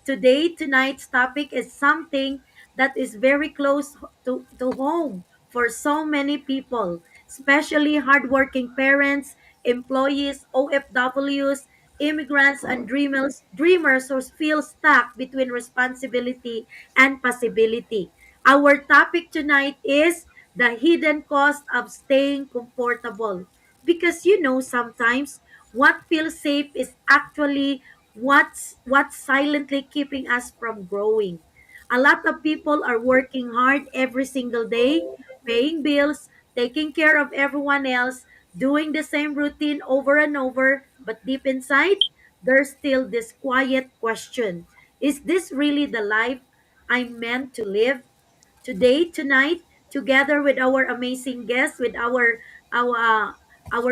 tonight's topic is something that is very close to home for so many people, especially hardworking parents, employees, OFWs, immigrants, and dreamers who feel stuck between responsibility and possibility. Our topic tonight is the hidden cost of staying comfortable. Because sometimes what feels safe is actually what's silently keeping us from growing. A lot of people are working hard every single day, paying bills, taking care of everyone else, doing the same routine over and over, but deep inside, there's still this quiet question. Is this really the life I'm meant to live? Tonight, together with our amazing guests, with our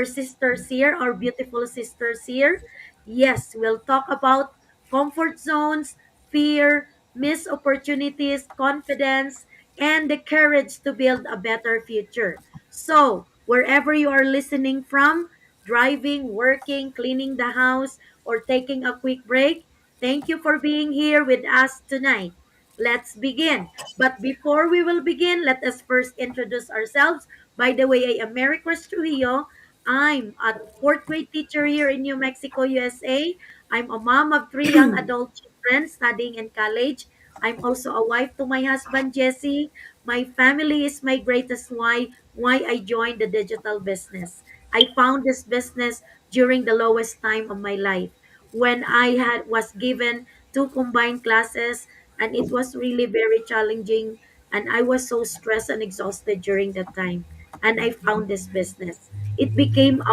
sisters here, our beautiful sisters here. Yes, we'll talk about comfort zones, fear, missed opportunities, confidence, and the courage to build a better future. So, wherever you are listening from, driving, working, cleaning the house, or taking a quick break, thank you for being here with us tonight. Let's begin. But before we will begin, let us first introduce ourselves. By the way, I am Mary Chris Trujillo. I'm a fourth grade teacher here in New Mexico, USA. I'm a mom of three young adult children studying in college. I'm also a wife to my husband, Jesse. My family is my greatest why I joined the digital business. I found this business during the lowest time of my life when I had was given two combined classes, and it was really very challenging, and I was so stressed and exhausted during that time, and I found this business. It became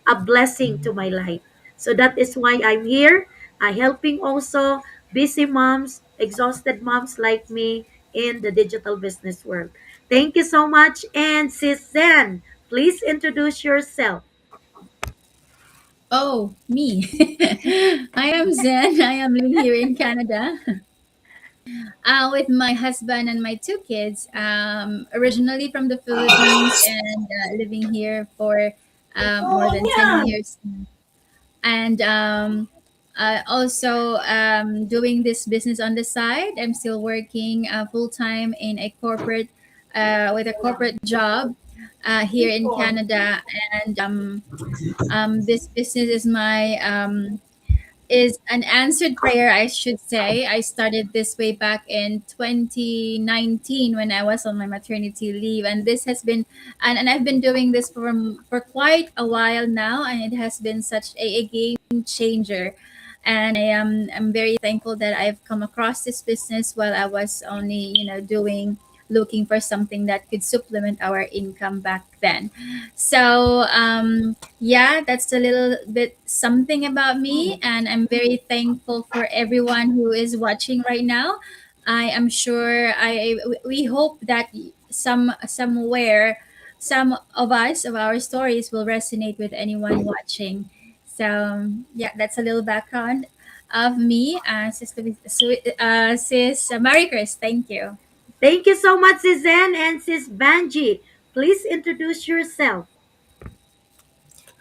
a blessing to my life. So that is why I'm here, helping also busy moms, exhausted moms like me in the digital business world. Thank you so much. And Sis Zen, please introduce yourself. Oh, me. I am Zen. I am living here in Canada with my husband and my two kids. Originally from the Philippines and living here for more than 10 years. And also doing this business on the side. I'm still working full time in a corporate with a corporate job here in Canada. And this business is an answered prayer, I should say. I started this way back in 2019 when I was on my maternity leave, and this has been, and I've been doing this for quite a while now, and it has been such a game changer. And I'm very thankful that I've come across this business while I was only doing looking for something that could supplement our income back then. So yeah, that's a little bit something about me, and I'm very thankful for everyone who is watching right now. I am sure we hope that somewhere some of us of our stories will resonate with anyone watching. So yeah, that's a little background of me, sis Mary Chris. Thank you. Thank you so much, Sis Zen and Sis Banji. Please introduce yourself.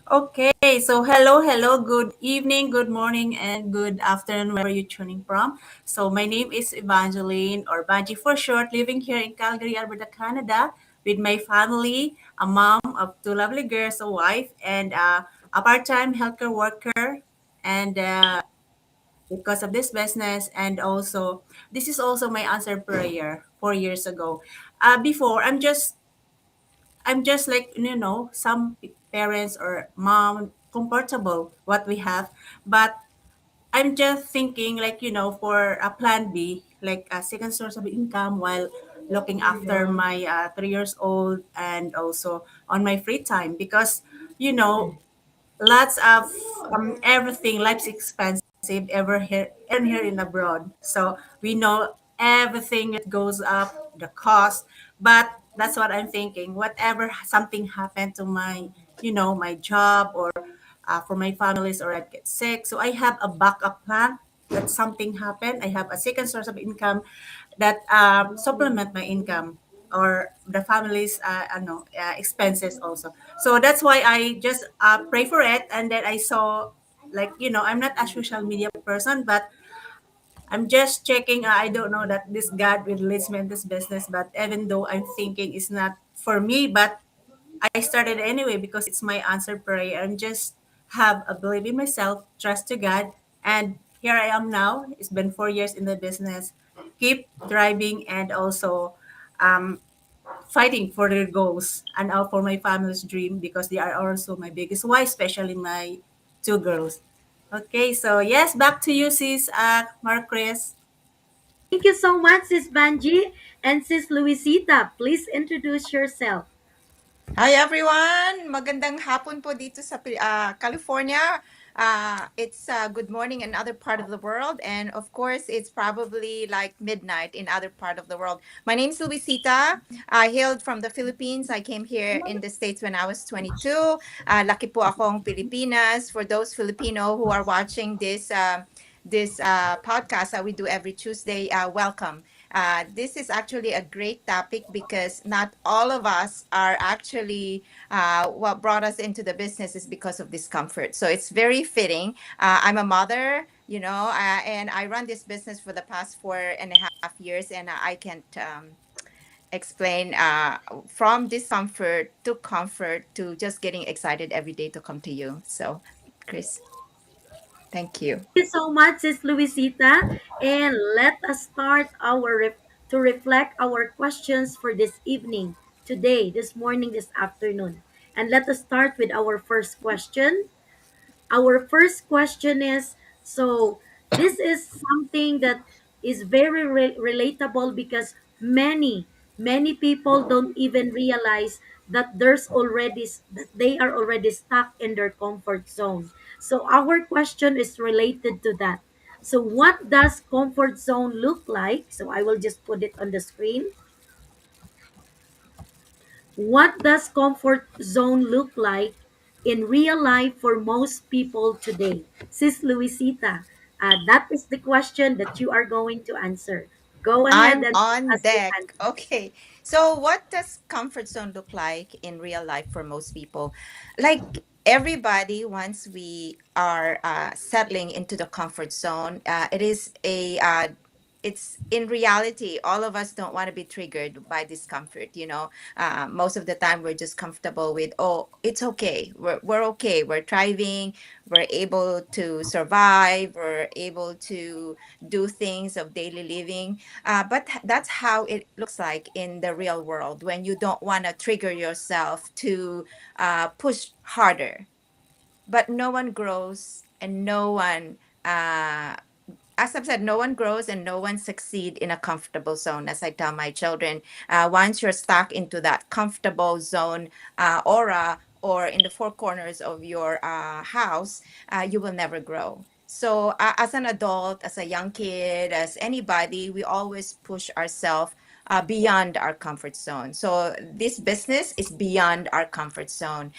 Okay, so hello, good evening, good morning, and good afternoon, wherever you're tuning from. So my name is Evangeline, or Banji for short, living here in Calgary, Alberta, Canada, with my family, a mom of two lovely girls, a wife, and a part-time healthcare worker. And because of this business, and also this is also my answer prayer 4 years ago. Before, I'm just like some parents or mom comfortable what we have, but I'm just thinking like for a plan B, like a second source of income while looking after my 3 years old, and also on my free time, because you know lots of everything, life's expensive ever here and here in abroad, so we know everything that goes up the cost. But that's what I'm thinking, whatever something happened to my my job, or for my families, or I get sick, so I have a backup plan that something happened, I have a second source of income that supplement my income or the family's expenses also. So that's why I just pray for it, and then I saw, like I'm not a social media person, but I'm just checking. I don't know that this God will lead me in this business, but even though I'm thinking it's not for me, but I started anyway because it's my answered prayer. I'm just have a belief in myself, trust to God, and here I am now. It's been 4 years in the business. Keep driving and also um, fighting for their goals and for my family's dream because they are also my biggest why, especially my two girls. Okay, so yes, back to you, sis, Mark Chris. Thank you so much, Sis Banji. And Sis Luisita, please introduce yourself. Hi everyone! Magandang hapon po dito sa California. It's good morning in other part of the world, and of course, it's probably like midnight in other part of the world. My name is Luisita. I hailed from the Philippines. I came here in the States when I was 22. Laki po akong Pilipinas. For those Filipino who are watching this podcast that we do every Tuesday, welcome. This is actually a great topic because not all of us are actually what brought us into the business is because of discomfort. So it's very fitting. I'm a mother, and I run this business for the past 4.5 years, and I can't explain from discomfort to comfort to just getting excited every day to come to you. So, Chris, thank you. Thank you so much, Sis Luisita. And let us start to reflect our questions for this evening, today, this morning, this afternoon. And let us start with our first question. Our first question is, so this is something that is very relatable because many people don't even realize that that they are already stuck in their comfort zone. So our question is related to that. So what does comfort zone look like? So I will just put it on the screen. What does comfort zone look like in real life for most people today? Sis Luisita, that is the question that you are going to answer. Go ahead I'm and give on us your deck. answer. Okay. So, what does comfort zone look like in real life for most people? Like everybody, once we are settling into the comfort zone, it's in reality, all of us don't want to be triggered by discomfort. Most of the time we're just comfortable with, oh, it's okay. We're okay. We're thriving. We're able to survive. We're able to do things of daily living, but that's how it looks like in the real world when you don't want to trigger yourself to push harder. But no one grows and no one as I've said, no one grows and no one succeed in a comfortable zone. As I tell my children, once you're stuck into that comfortable zone aura or in the four corners of your house, you will never grow. So, as an adult, as a young kid, as anybody, we always push ourselves beyond our comfort zone. So, this business is beyond our comfort zone.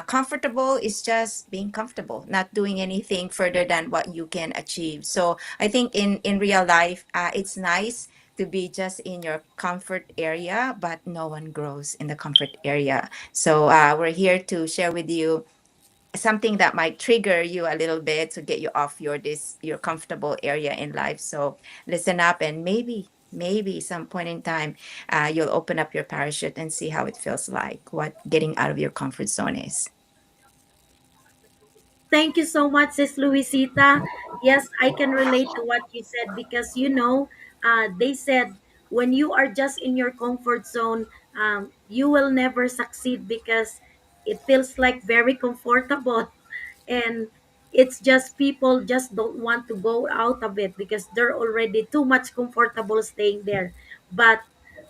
Comfortable is just being comfortable, not doing anything further than what you can achieve. So, I think in real life, it's nice to be just in your comfort area, but no one grows in the comfort area. So we're here to share with you something that might trigger you a little bit to get you off your comfortable area in life. So listen up, and maybe some point in time, you'll open up your parachute and see how it feels like, what getting out of your comfort zone is. Thank you so much, Sis Luisita. Yes, I can relate to what you said because they said when you are just in your comfort zone, you will never succeed because it feels like very comfortable, and it's just people just don't want to go out of it because they're already too much comfortable staying there. But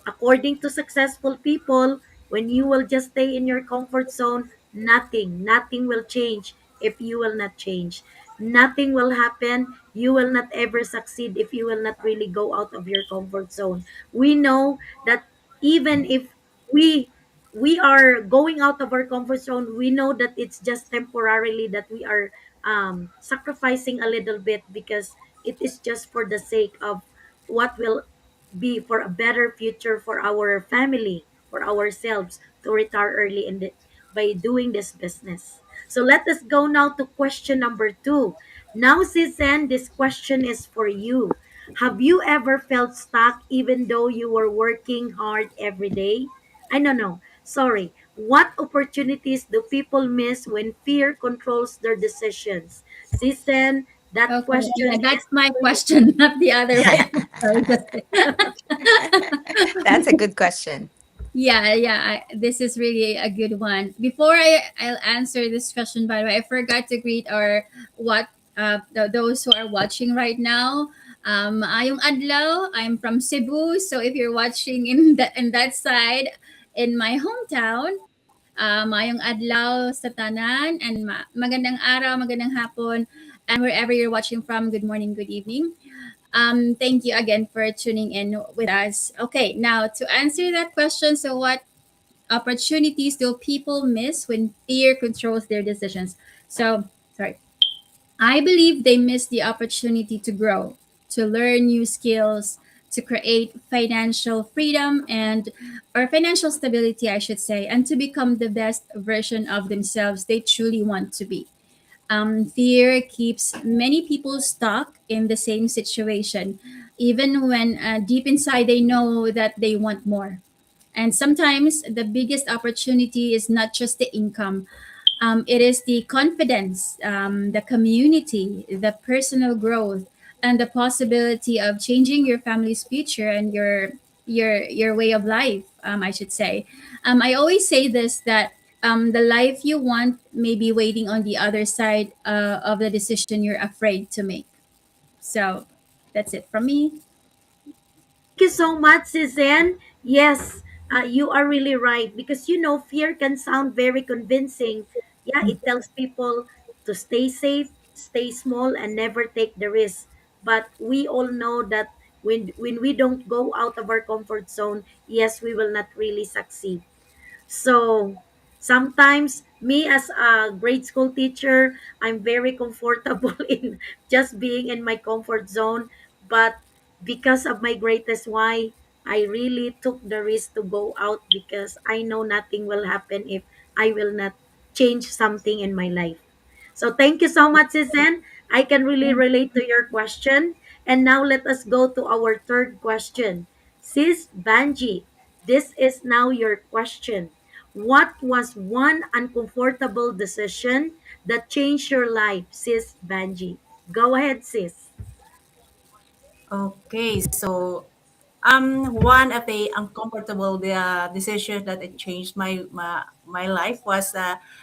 according to successful people, when you will just stay in your comfort zone, nothing will change if you will not change. Nothing will happen. You will not ever succeed if you will not really go out of your comfort zone. We know that even if we we are going out of our comfort zone, we know that it's just temporarily that we are sacrificing a little bit because it is just for the sake of what will be for a better future for our family, for ourselves to retire early by doing this business. So let us go now to question number two. Now, Susan, this question is for you. Have you ever felt stuck even though you were working hard every day? I don't know. Sorry. What opportunities do people miss when fear controls their decisions? Sisen, that Okay, question yeah, is that's my for you. question, not the other way. Sorry, That's a good question. yeah, yeah. This is really a good one. Before I'll answer this question, by the way, I forgot to greet our what those who are watching right now. Ayong adlaw. I'm from Cebu, so if you're watching in that side, in my hometown, mayong adlaw sa tanan, and magandang araw, magandang hapon, and wherever you're watching from, good morning, good evening. Thank you again for tuning in with us. Okay, now to answer that question, so what opportunities do people miss when fear controls their decisions? So, sorry. I believe they miss the opportunity to grow, to learn new skills, to create financial freedom and or financial stability, I should say, and to become the best version of themselves they truly want to be. Fear keeps many people stuck in the same situation, even when deep inside they know that they want more. And sometimes the biggest opportunity is not just the income, it is the confidence, the community, the personal growth, and the possibility of changing your family's future and your way of life. I should say. I always say this that the life you want may be waiting on the other side of the decision you're afraid to make. So that's it from me. Thank you so much, Suzanne. Yes, you are really right because fear can sound very convincing. Yeah, it tells people to stay safe, stay small, and never take the risk. But we all know that when we don't go out of our comfort zone, yes, we will not really succeed. So sometimes me as a grade school teacher, I'm very comfortable in just being in my comfort zone. But because of my greatest why, I really took the risk to go out because I know nothing will happen if I will not change something in my life. So thank you so much, Susan. I can really relate to your question. And now let us go to our third question. Sis Banji, this is now your question. What was one uncomfortable decision that changed your life, Sis Banji? Go ahead, sis. Okay, so one of the uncomfortable decisions that it changed my life was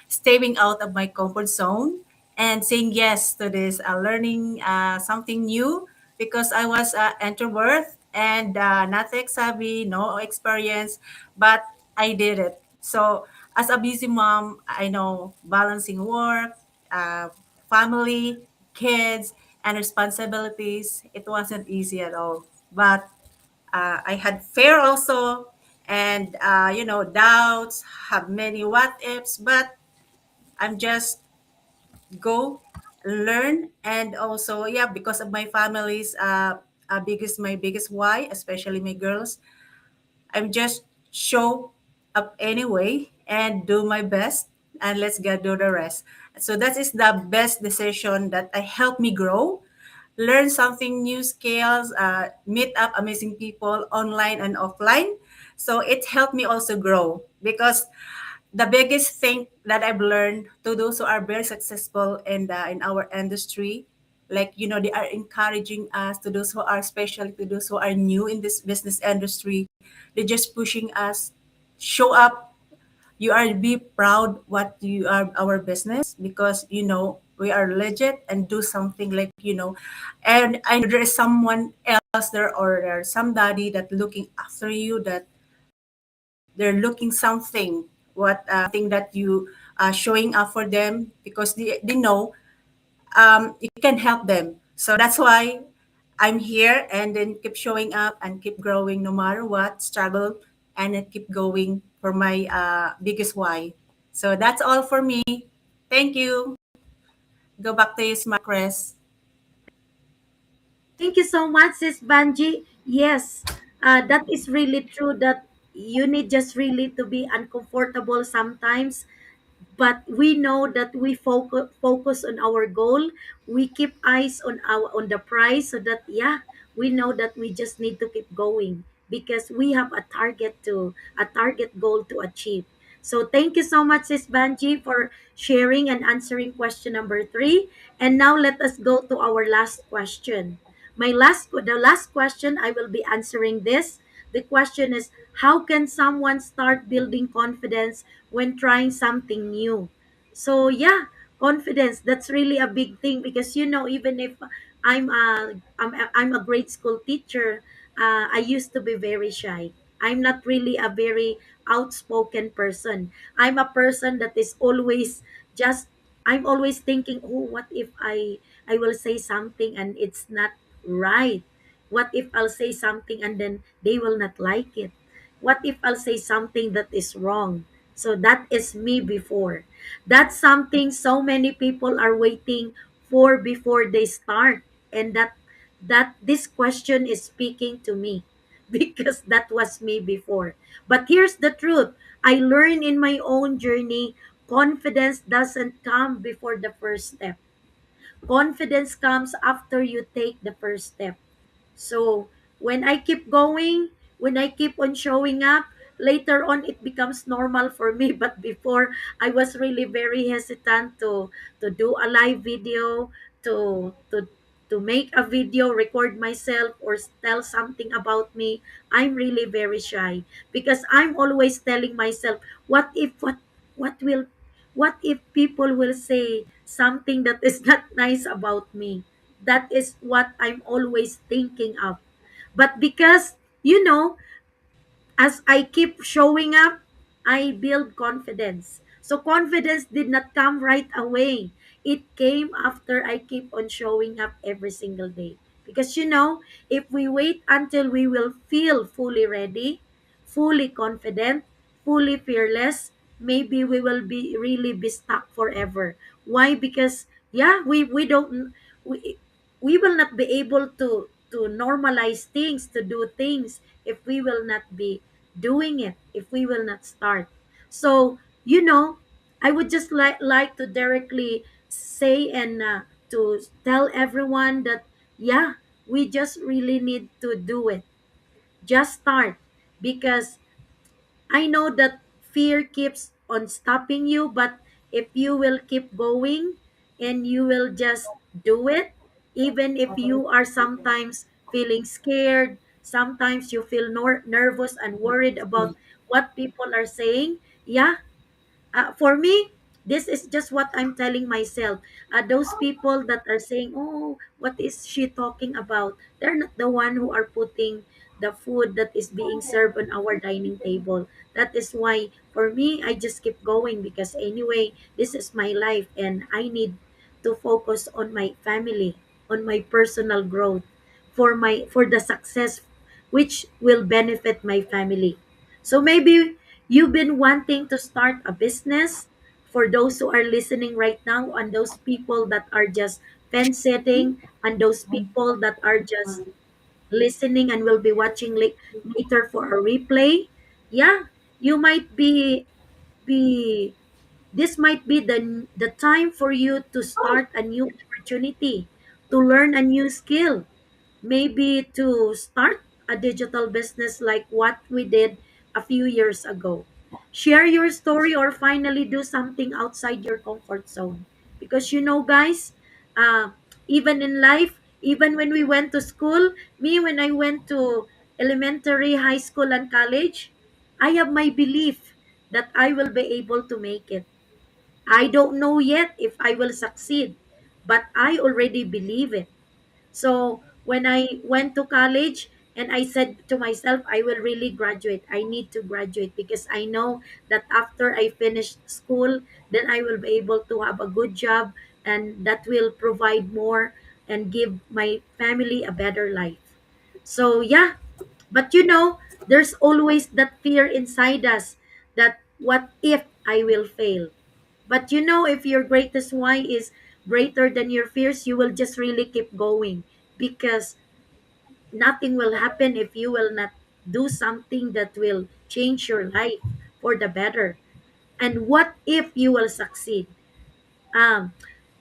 stepping out of my comfort zone and saying yes to this learning something new because I was introvert and not tech savvy, no experience, but I did it. So as a busy mom, I know balancing work, uh, family, kids, and responsibilities. It wasn't easy at all, but I had fear also, and doubts, have many what ifs, but I'm just go learn, and also yeah, because of my family's biggest my biggest why, especially my girls, I'm just show up anyway and do my best, and let's get do the rest. So that is the best decision that I helped me grow, learn something new skills, meet up amazing people online and offline. So it helped me also grow because the biggest thing that I've learned to those who are very successful in our industry, like they are encouraging us, to those who are especially to those who are new in this business industry, they're just pushing us, show up, you are be proud what you are our business because we are legit and do something like and I know there is someone else there, or there's somebody that looking after you, that they're looking something what thing that you are showing up for them because they know you can help them. So that's why I'm here and then keep showing up and keep growing no matter what struggle, and then keep going for my biggest why. So that's all for me. Thank you. Go back to you, Smart Chris. Thank you so much, Sis Banji. Yes, that is really true that you need just really to be uncomfortable sometimes, but we know that we focus on our goal. We keep eyes on the prize so that yeah, we know that we just need to keep going because we have a target goal to achieve. So thank you so much, Sis Banji, for sharing and answering question number 3. And now let us go to our last question. The last question I will be answering this. The question is, how can someone start building confidence when trying something new? So yeah, confidence, that's really a big thing because even if I'm a grade school teacher, I used to be very shy. I'm not really a very outspoken person. I'm a person that is always just I'm always thinking, oh, what if I will say something and it's not right? What if I'll say something and then they will not like it? What if I'll say something that is wrong? So that is me before. That's something so many people are waiting for before they start. And that this question is speaking to me because that was me before. But here's the truth. I learned in my own journey, confidence doesn't come before the first step. Confidence comes after you take the first step. So when I keep going, when I keep on showing up, later on it becomes normal for me. But before, I was really very hesitant to do a live video, to make a video, record myself, or tell something about me. I'm really very shy because I'm always telling myself, what will what if people will say something that is not nice about me? That is what I'm always thinking of. But because, as I keep showing up, I build confidence. So confidence did not come right away. It came after I keep on showing up every single day. Because if we wait until we will feel fully ready, fully confident, fully fearless, maybe we will be stuck forever. Why? Because yeah, we don't we will not be able to normalize things, to do things if we will not be doing it, if we will not start. So, I would just like to directly say and to tell everyone that yeah, we just really need to do it. Just start because I know that fear keeps on stopping you, but if you will keep going and you will just do it, even if you are sometimes feeling scared, sometimes you feel nervous and worried about what people are saying, yeah, for me, this is just what I'm telling myself. Those people that are saying, "Oh, what is she talking about?" They're not the one who are putting the food that is being served on our dining table. That is why, for me, I just keep going because anyway, this is my life, and I need to focus on my family, on my personal growth, for the success which will benefit my family. So maybe you've been wanting to start a business. For those who are listening right now, and those people that are just fence sitting, and those people that are just listening and will be watching later for a replay, yeah, you might be this might be the time for you to start a new opportunity, to learn a new skill, maybe to start a digital business like what we did a few years ago. Share your story or finally do something outside your comfort zone. Because guys, uh, even in life, even when we went to school, when I went to elementary, high school, and college, I have my belief that I will be able to make it. I don't know yet if I will succeed, but I already believe it. So when I went to college and I said to myself, I will really graduate. I need to graduate because I know that after I finish school, then I will be able to have a good job and that will provide more and give my family a better life. So yeah, but there's always that fear inside us that what if I will fail? But if your greatest why is greater than your fears, you will just really keep going because nothing will happen if you will not do something that will change your life for the better. And what if you will succeed? Um,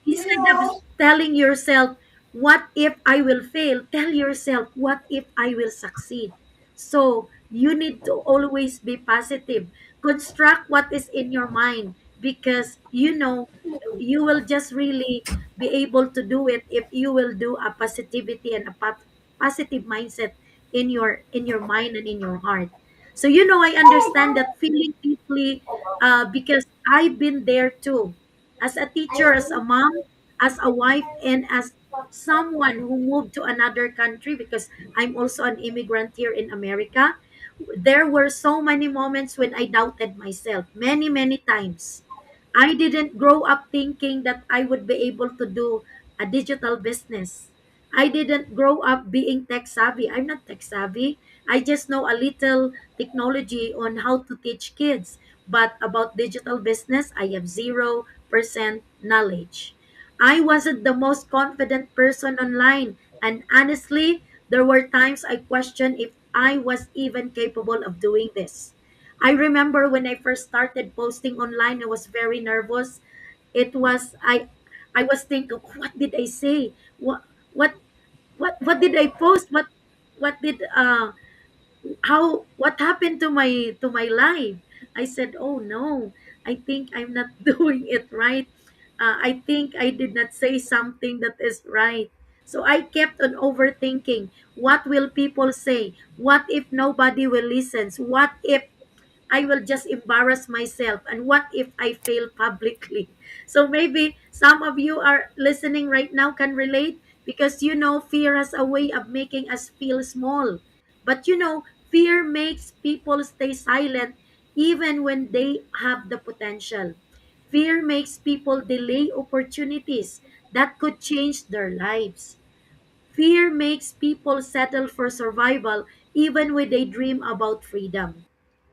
Instead of telling yourself, What if I will fail? Tell yourself, what if I will succeed? So you need to always be positive. Construct what is in your mind, because you know you will just really be able to do it if you will do a positivity and a positive mindset in your mind and in your heart. So I understand that feeling deeply, because I've been there too, as a teacher, as a mom, as a wife, and as someone who moved to another country, because I'm also an immigrant here in America. There were so many moments when I doubted myself, many, many times. I didn't grow up thinking that I would be able to do a digital business. I didn't grow up being tech savvy. I'm not tech savvy. I just know a little technology on how to teach kids. But about digital business, I have 0% knowledge. I wasn't the most confident person online. And honestly, there were times I questioned if I was even capable of doing this. I remember when I first started posting online, I was very nervous. It was I was thinking, what did I say? What what did I post? What did how what happened to my life? I said, oh no, I think I'm not doing it right. I think I did not say something that is right. So I kept on overthinking, what will people say? What if nobody will listen? What if I will just embarrass myself? And what if I fail publicly? So maybe some of you are listening right now can relate, because fear has a way of making us feel small. But fear makes people stay silent even when they have the potential. Fear makes people delay opportunities that could change their lives. Fear makes people settle for survival even when they dream about freedom.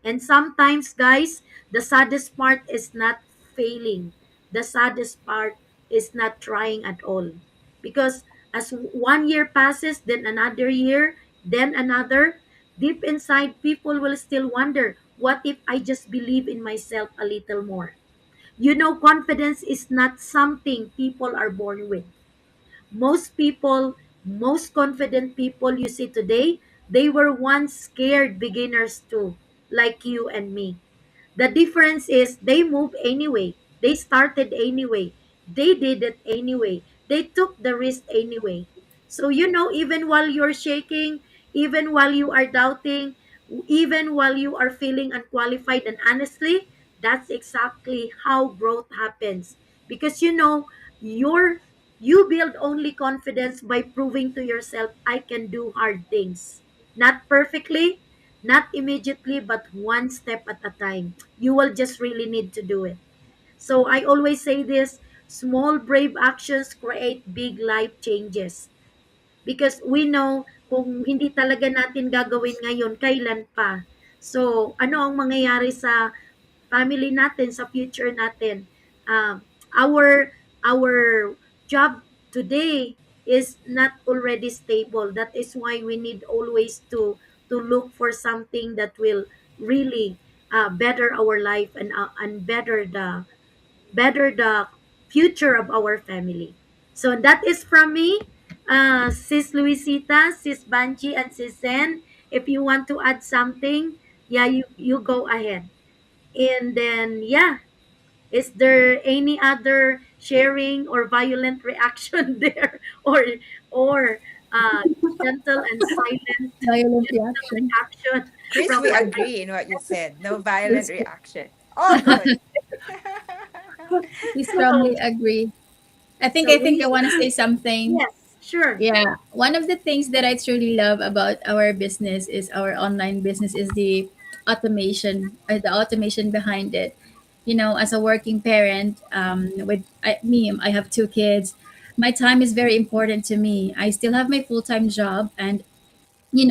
And sometimes, guys, the saddest part is not failing. The saddest part is not trying at all. Because as one year passes, then another year, then another, deep inside, people will still wonder, what if I just believe in myself a little more? Confidence is not something people are born with. Most people, most confident people you see today, they were once scared beginners too, like you and me. The difference is they moved anyway. They started anyway. They did it anyway. They took the risk anyway. So, even while you're shaking, even while you are doubting, even while you are feeling unqualified, and honestly, that's exactly how growth happens. Because, you're, you build only confidence by proving to yourself, I can do hard things. Not perfectly, not immediately, but one step at a time. You will just really need to do it. So I always say this, small brave actions create big life changes. Because we know kung hindi talaga natin gagawin ngayon, kailan pa. So ano ang mangyayari sa family natin, sa future natin? Our job today is not already stable. That is why we need always to look for something that will really better our life, and better the future of our family. So that is from me, Sis Luisita, Sis Banji, and Sis Zen. If you want to add something, yeah, you go ahead. And then, yeah, is there any other sharing or violent reaction there, or uh, gentle and silent Violent gentle reaction. reaction Chris, from we our agree in what you said. No violent Yes, reaction. All good. we so strongly agree. so I think we I want to say something. yes, sure. Yeah, one of the things that I truly love about our business is our online business is the automation behind it. You know, as a working parent, I have two kids. My time is very important to me. I still have my full time job, and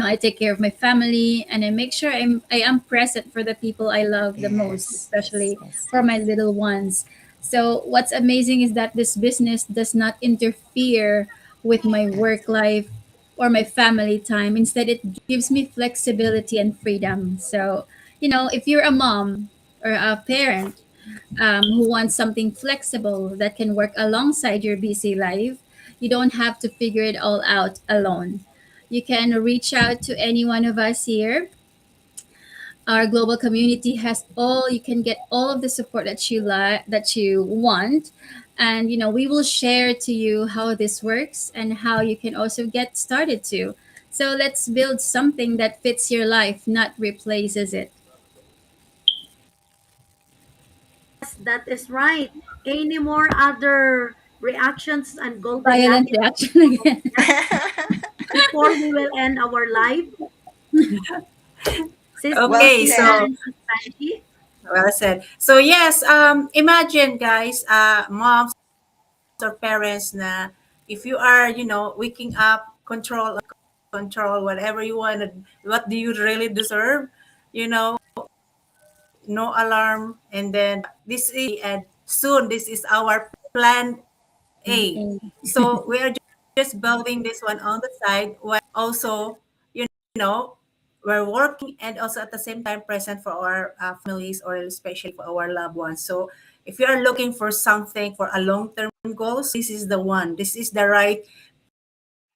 I take care of my family, and I make sure I am present for the people I love the most, Yes, yes, especially yes, for my yes. little ones. So what's amazing is that this business does not interfere with my work life or my family time. Instead, it gives me flexibility and freedom. So, if you're a mom or a parent who wants something flexible that can work alongside your busy life, You don't have to figure it all out alone. You can reach out to any one of us here. Our global community has all, you can get all of the support that that you want, and we will share to you how this works and how you can also get started too. So let's build something that fits your life, not replaces it. Yes, that is right. Any more other reactions and golden Violent nuggets reaction again. before we will end our live? Sis Well Okay, Luisita said. so and Sis Angie? well said. So yes, imagine guys, moms or parents na if you are, waking up, control whatever you want, what do you really deserve? You know, no alarm, and then this is and soon this is our plan A. So we are just building this one on the side while also, you know, we're working and also at the same time present for our families or especially for our loved ones. So if you are looking for something for a long-term goal, so this is the one. This is the right,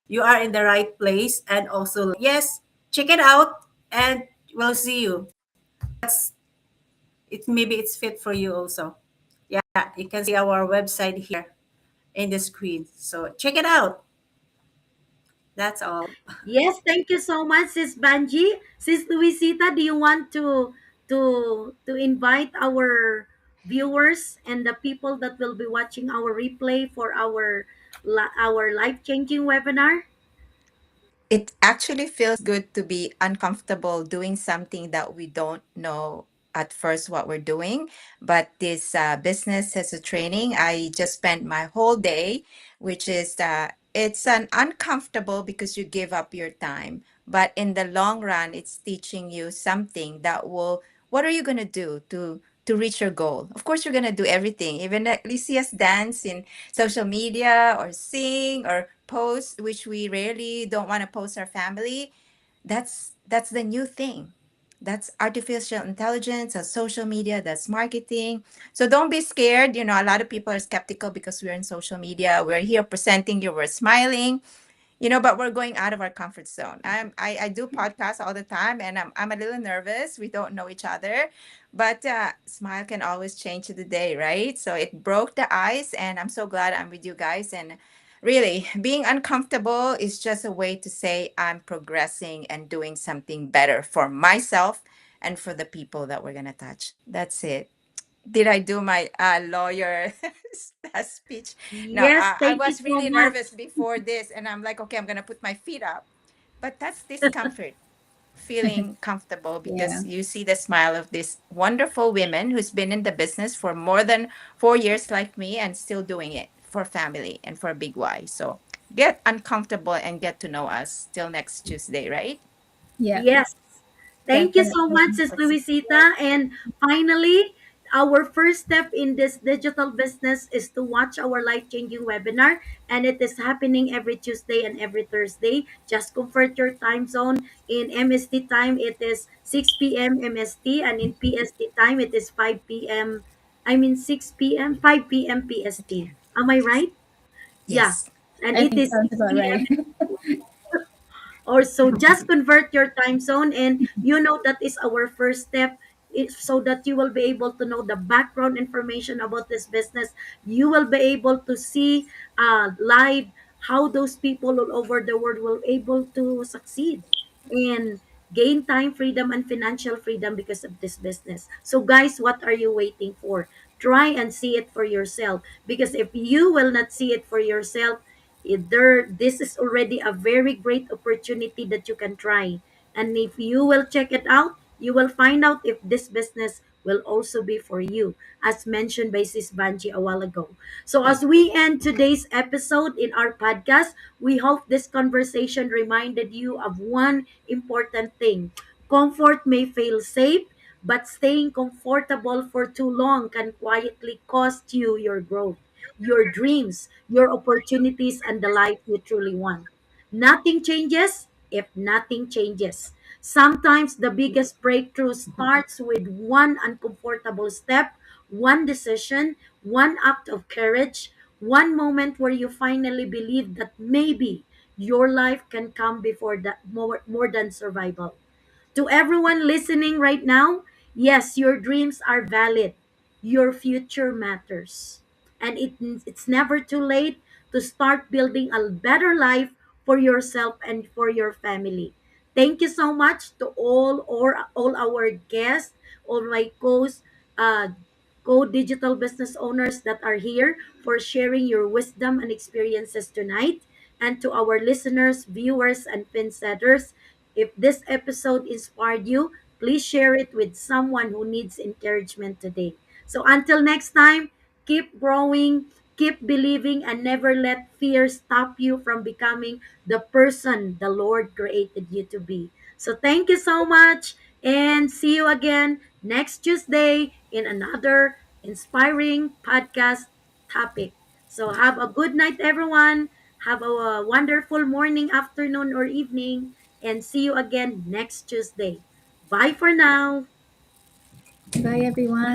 you are in the right place. And also, yes, check it out and we'll see you. That's it. Maybe it's fit for you also. Yeah, you can see our website here in the screen. So check it out. That's all. Yes, thank you so much, Sis Banji. Sis Luisita, do you want to invite our viewers and the people that will be watching our replay for our life changing webinar? It actually feels good to be uncomfortable doing something that we don't know at first what we're doing. But this business as a training, I just spent my whole day, which is it's an uncomfortable because you give up your time. But in the long run, it's teaching you something that will, what are you going to do to reach your goal? Of course, you're going to do everything. Even at least see us dance in social media or sing or post, which we rarely don't want to post our family. That's the new thing. That's artificial intelligence, that's social media, that's marketing. So don't be scared. A lot of people are skeptical because we're in social media. We're here presenting you, we're smiling, but we're going out of our comfort zone. I do podcasts all the time, and I'm a little nervous. We don't know each other, but smile can always change the day, right? So it broke the ice, and I'm so glad I'm with you guys. And really, being uncomfortable is just a way to say I'm progressing and doing something better for myself and for the people that we're gonna touch. That's it. Did I do my lawyer speech? No, Yes, I thank you was so really much. nervous before this, and I'm like, okay, I'm gonna put my feet up. But that's discomfort, feeling comfortable Yeah. because you see the smile of this wonderful women who's been in the business for more than 4 years, like me, and still doing it for family and for Big Y. So get uncomfortable and get to know us till next Tuesday, right? Yeah. Yes. Thank you so much, Definitely. Sis Luisita. And finally, our first step in this digital business is to watch our life changing webinar. And it is happening every Tuesday and every Thursday. Just convert your time zone. In MST time, it is 6 p.m. MST. And in PST time, it is 5 p.m. I mean, 6 p.m., 5 p.m. PST. Am I right? Yeah. Yes. And I it think is sounds 6 about right. p.m. or so just convert your time zone, and that is our first step, so that you will be able to know the background information about this business. You will be able to see live how those people all over the world will able to succeed and gain time freedom and financial freedom because of this business. So guys, what are you waiting for? Try and see it for yourself, because if you will not see it for yourself, this is already a very great opportunity that you can try. And if you will check it out, you will find out if this business will also be for you, as mentioned by Sis Banji a while ago. So as we end today's episode in our podcast, we hope this conversation reminded you of one important thing. Comfort may feel safe, but staying comfortable for too long can quietly cost you your growth, your dreams, your opportunities, and the life you truly want. Nothing changes if nothing changes. Sometimes the biggest breakthrough starts with one uncomfortable step, one decision, one act of courage, One moment where you finally believe that maybe your life can come before that, more than survival. To everyone listening right now, yes, your dreams are valid. Your future matters. And it's never too late to start building a better life for yourself and for your family. Thank you so much to all our guests, all my uh, co-digital business owners that are here for sharing your wisdom and experiences tonight. And to our listeners, viewers, and pinsetters, if this episode inspired you, please share it with someone who needs encouragement today. So until next time, keep growing, keep believing, and never let fear stop you from becoming the person the Lord created you to be. So thank you so much, and see you again next Tuesday in another inspiring podcast topic. So have a good night, everyone. Have a wonderful morning, afternoon, or evening, and see you again next Tuesday. Bye for now. Bye, everyone.